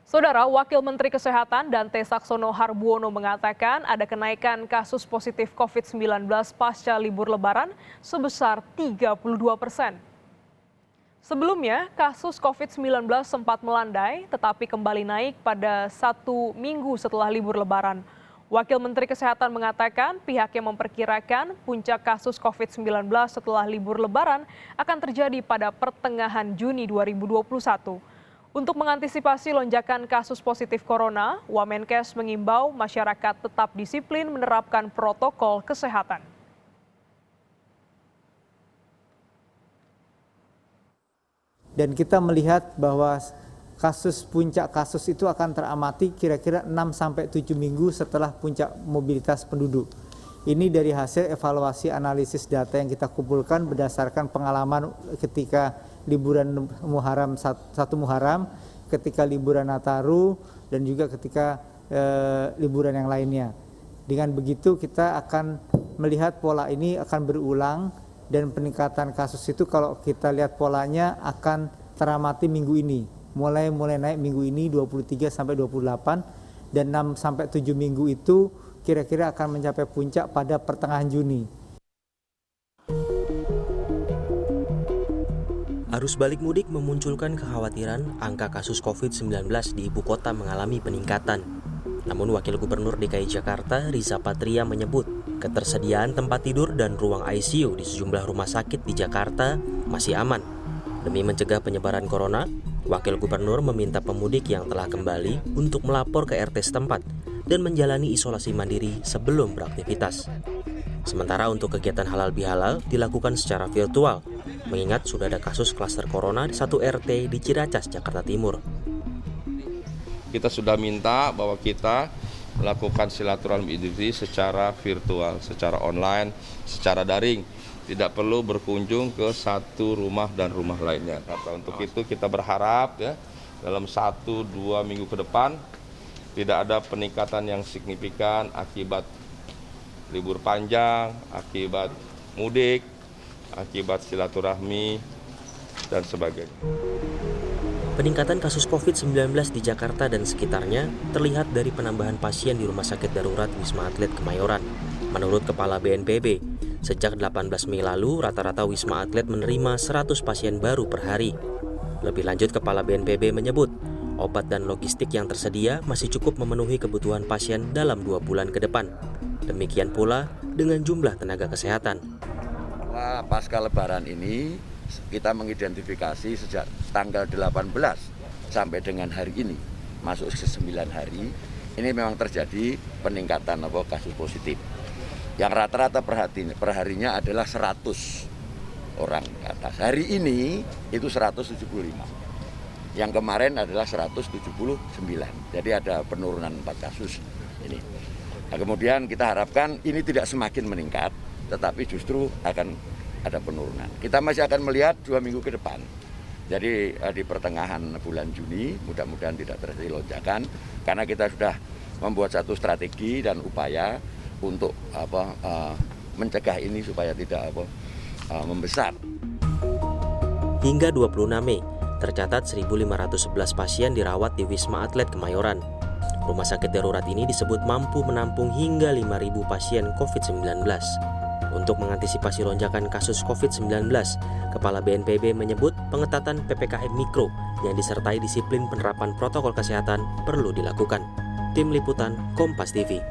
Saudara, Wakil Menteri Kesehatan Dante Saxono Harbuono mengatakan ada kenaikan kasus positif COVID-19 pasca libur Lebaran sebesar 32%. Sebelumnya, kasus COVID-19 sempat melandai tetapi kembali naik pada 1 minggu setelah libur Lebaran. Wakil Menteri Kesehatan mengatakan pihaknya memperkirakan puncak kasus COVID-19 setelah libur Lebaran akan terjadi pada pertengahan Juni 2021. Untuk mengantisipasi lonjakan kasus positif corona, Wamenkes mengimbau masyarakat tetap disiplin menerapkan protokol kesehatan. Dan kita melihat bahwa puncak kasus itu akan teramati kira-kira 6-7 minggu setelah puncak mobilitas penduduk. Ini dari hasil evaluasi analisis data yang kita kumpulkan berdasarkan pengalaman ketika liburan Muharram, 1 Muharram, ketika liburan Nataru, dan juga ketika liburan yang lainnya. Dengan begitu kita akan melihat pola ini akan berulang dan peningkatan kasus itu kalau kita lihat polanya akan teramati minggu ini. Mulai naik minggu ini 23 sampai 28 dan 6 sampai 7 minggu itu kira-kira akan mencapai puncak pada pertengahan Juni. Arus balik mudik memunculkan kekhawatiran angka kasus COVID-19 di ibu kota mengalami peningkatan. Namun Wakil Gubernur DKI Jakarta Riza Patria menyebut ketersediaan tempat tidur dan ruang ICU di sejumlah rumah sakit di Jakarta masih aman. Demi mencegah penyebaran corona, Wakil Gubernur meminta pemudik yang telah kembali untuk melapor ke RT setempat dan menjalani isolasi mandiri sebelum beraktivitas. Sementara untuk kegiatan halal bihalal dilakukan secara virtual, mengingat sudah ada kasus klaster corona di 1 RT di Ciracas, Jakarta Timur. Kita sudah minta bahwa kita melakukan silaturahmi Idul Fitri secara virtual, secara online, secara daring. Tidak perlu berkunjung ke satu rumah dan rumah lainnya. Untuk itu kita berharap ya dalam 1-2 minggu ke depan tidak ada peningkatan yang signifikan akibat libur panjang, akibat mudik, akibat silaturahmi, dan sebagainya. Peningkatan kasus COVID-19 di Jakarta dan sekitarnya terlihat dari penambahan pasien di Rumah Sakit Darurat Wisma Atlet Kemayoran. Menurut Kepala BNPB, sejak 18 Mei lalu rata-rata Wisma Atlet menerima 100 pasien baru per hari. Lebih lanjut, Kepala BNPB menyebut, obat dan logistik yang tersedia masih cukup memenuhi kebutuhan pasien dalam 2 bulan ke depan. Demikian pula dengan jumlah tenaga kesehatan. Pasca Lebaran ini kita mengidentifikasi sejak tanggal 18 sampai dengan hari ini, masuk ke 9 hari, ini memang terjadi peningkatan kasus positif. Yang rata-rata perharinya adalah 100 orang ke atas. Hari ini itu 175. Yang kemarin adalah 179. Jadi ada penurunan 4 kasus ini. Nah, kemudian kita harapkan ini tidak semakin meningkat, tetapi justru akan ada penurunan. Kita masih akan melihat 2 minggu ke depan. Jadi di pertengahan bulan Juni mudah-mudahan tidak terjadi lonjakan karena kita sudah membuat satu strategi dan upaya untuk mencegah ini supaya tidak membesar. Hingga 26 Mei, tercatat 1.511 pasien dirawat di Wisma Atlet Kemayoran. Rumah sakit darurat ini disebut mampu menampung hingga 5.000 pasien COVID-19. Untuk mengantisipasi lonjakan kasus COVID-19, Kepala BNPB menyebut pengetatan PPKM Mikro yang disertai disiplin penerapan protokol kesehatan perlu dilakukan. Tim Liputan Kompas TV.